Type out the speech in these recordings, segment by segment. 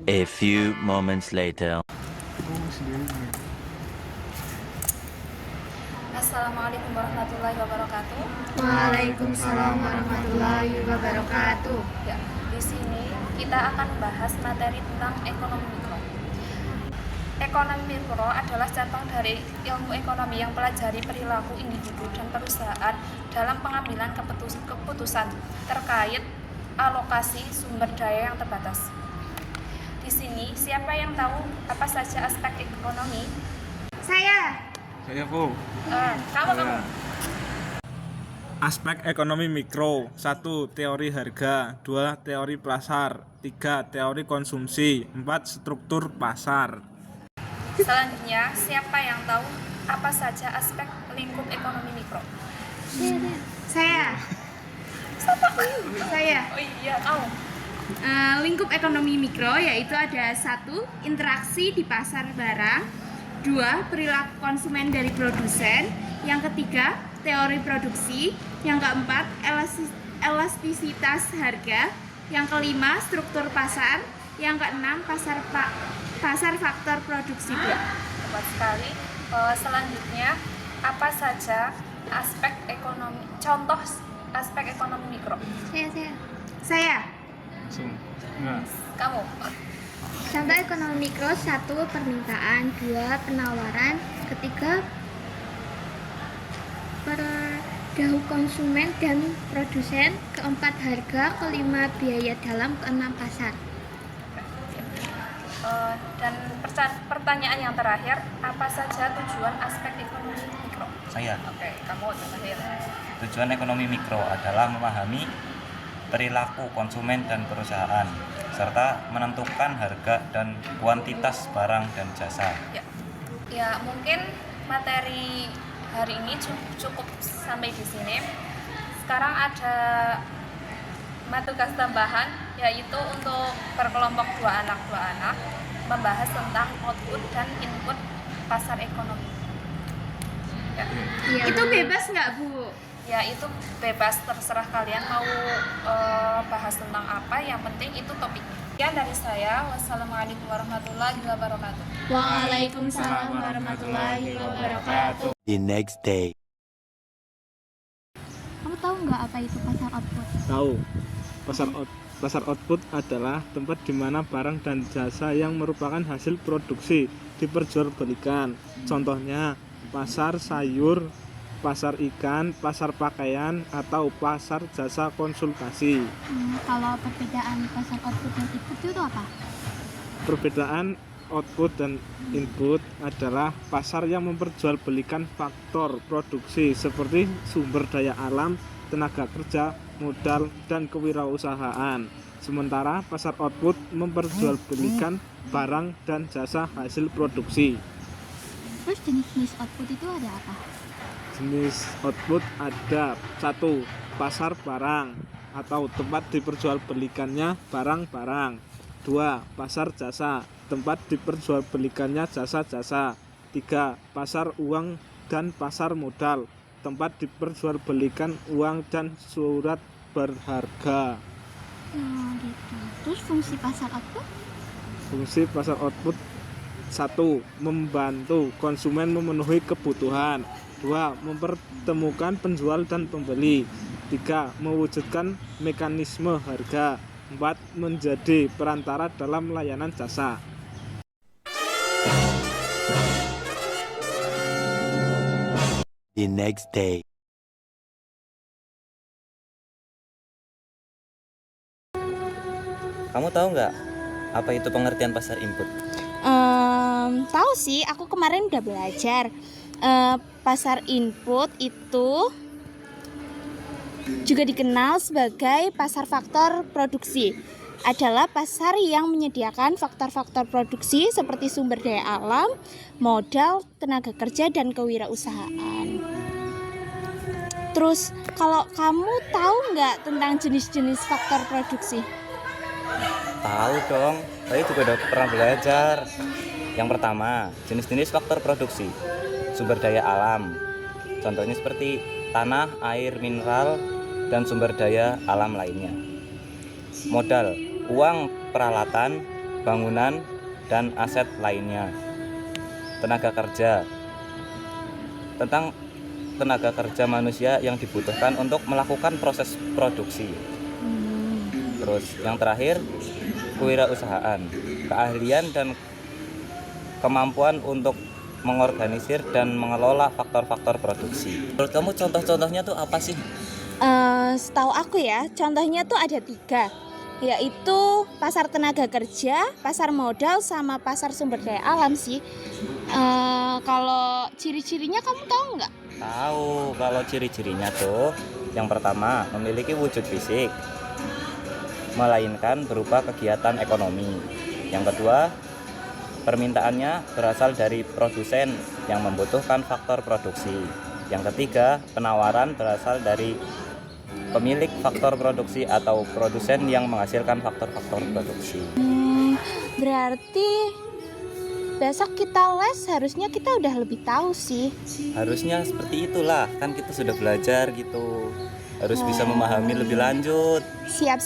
A few moments later. Assalamualaikum warahmatullahi wabarakatuh. Waalaikumsalam warahmatullahi wabarakatuh. Ya, di sini kita akan membahas materi tentang ekonomi mikro. Ekonomi mikro adalah cabang dari ilmu ekonomi yang pelajari perilaku individu dan perusahaan dalam pengambilan keputusan terkait alokasi sumber daya yang terbatas. Di sini, siapa yang tahu apa saja aspek ekonomi? Saya Bu. Kamu. Aspek ekonomi mikro. 1. Teori harga. 2. Teori pasar. 3. Teori konsumsi. 4. Struktur pasar. Selanjutnya, siapa yang tahu apa saja aspek lingkup ekonomi mikro? Saya Oh iya, kamu. Lingkup ekonomi mikro yaitu ada 1. Interaksi di pasar barang, 2. Perilaku konsumen dari produsen, yang ketiga teori produksi, yang keempat elastisitas harga, yang kelima struktur pasar, yang keenam pasar faktor produksi. Tepat sekali. Selanjutnya, apa saja aspek ekonomi? Contoh aspek ekonomi mikro. Saya Kamu. Contoh ekonomi mikro: 1. Permintaan, 2. Penawaran, ketiga perilaku konsumen dan produsen, keempat harga, kelima biaya dalam, keenam pasar. Dan pertanyaan yang terakhir, apa saja tujuan aspek ekonomi mikro? Saya. Oke, kamu terakhir. Tujuan ekonomi mikro adalah memahami perilaku konsumen dan perusahaan, serta menentukan harga dan kuantitas barang dan jasa. Ya, mungkin materi hari ini cukup sampai di sini. Sekarang ada tugas tambahan, yaitu untuk berkelompok dua anak membahas tentang output dan input pasar ekonomi. Itu bebas nggak, Bu? Ya, itu bebas, terserah kalian mau bahas tentang apa, yang penting itu topiknya. Sekian dari saya. Wassalamualaikum warahmatullahi wabarakatuh. Waalaikumsalam warahmatullahi wabarakatuh. The next day. Kamu tahu nggak apa itu pasar output? Tahu. Pasar output adalah tempat di mana barang dan jasa yang merupakan hasil produksi diperjualbelikan. Contohnya pasar sayur, pasar ikan, pasar pakaian, atau pasar jasa konsultasi. Kalau perbedaan pasar output dan input itu apa? Perbedaan output dan input adalah pasar yang memperjualbelikan faktor produksi seperti sumber daya alam, tenaga kerja, modal, dan kewirausahaan. Sementara pasar output memperjualbelikan barang dan jasa hasil produksi. Terus jenis-jenis output itu ada apa? Jenis output ada: 1. Pasar barang atau tempat diperjualbelikannya barang-barang. 2. Pasar jasa, tempat diperjualbelikannya jasa-jasa. 3. Pasar uang dan pasar modal, tempat diperjualbelikan uang dan surat berharga. Gitu. Terus fungsi pasar output? Fungsi pasar output: 1. Membantu konsumen memenuhi kebutuhan. 2. Mempertemukan penjual dan pembeli. 3. Mewujudkan mekanisme harga. 4. Menjadi perantara dalam layanan jasa. The next day. Kamu tahu nggak apa itu pengertian pasar input? Tahu sih, aku kemarin udah belajar. Pasar input itu juga dikenal sebagai pasar faktor produksi. Adalah pasar yang menyediakan faktor-faktor produksi seperti sumber daya alam, modal, tenaga kerja, dan kewirausahaan. Terus, kalau kamu tahu nggak tentang jenis-jenis faktor produksi? Tahu dong, saya juga udah pernah belajar. Yang pertama, jenis-jenis faktor produksi. Sumber daya alam, contohnya seperti tanah, air, mineral, dan sumber daya alam lainnya. Modal, uang, peralatan, bangunan, dan aset lainnya. Tenaga kerja. Tentang tenaga kerja manusia yang dibutuhkan untuk melakukan proses produksi. Terus yang terakhir, kewirausahaan, keahlian dan kemampuan untuk mengorganisir dan mengelola faktor-faktor produksi. Menurut kamu contoh-contohnya tuh apa sih? Setahu aku ya, contohnya tuh ada 3, yaitu pasar tenaga kerja, pasar modal, sama pasar sumber daya alam sih. Kalau ciri-cirinya kamu tahu nggak? Tahu, kalau ciri-cirinya tuh yang pertama memiliki wujud fisik, melainkan berupa kegiatan ekonomi. Yang kedua, permintaannya berasal dari produsen yang membutuhkan faktor produksi. Yang ketiga, penawaran berasal dari pemilik faktor produksi atau produsen yang menghasilkan faktor-faktor produksi. Berarti besok kita les harusnya kita udah lebih tahu sih. Harusnya seperti itulah, kan kita sudah belajar gitu. Harus bisa memahami lebih lanjut. Siap.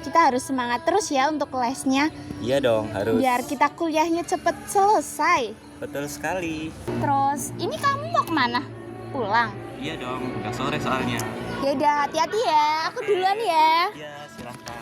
Kita harus semangat terus ya untuk lesnya. Iya dong, harus. Biar kita kuliahnya cepet selesai. Betul sekali. Terus, ini kamu mau kemana? Pulang? Iya dong, udah sore soalnya. Ya udah, hati-hati ya. Aku duluan ya. Iya, silakan.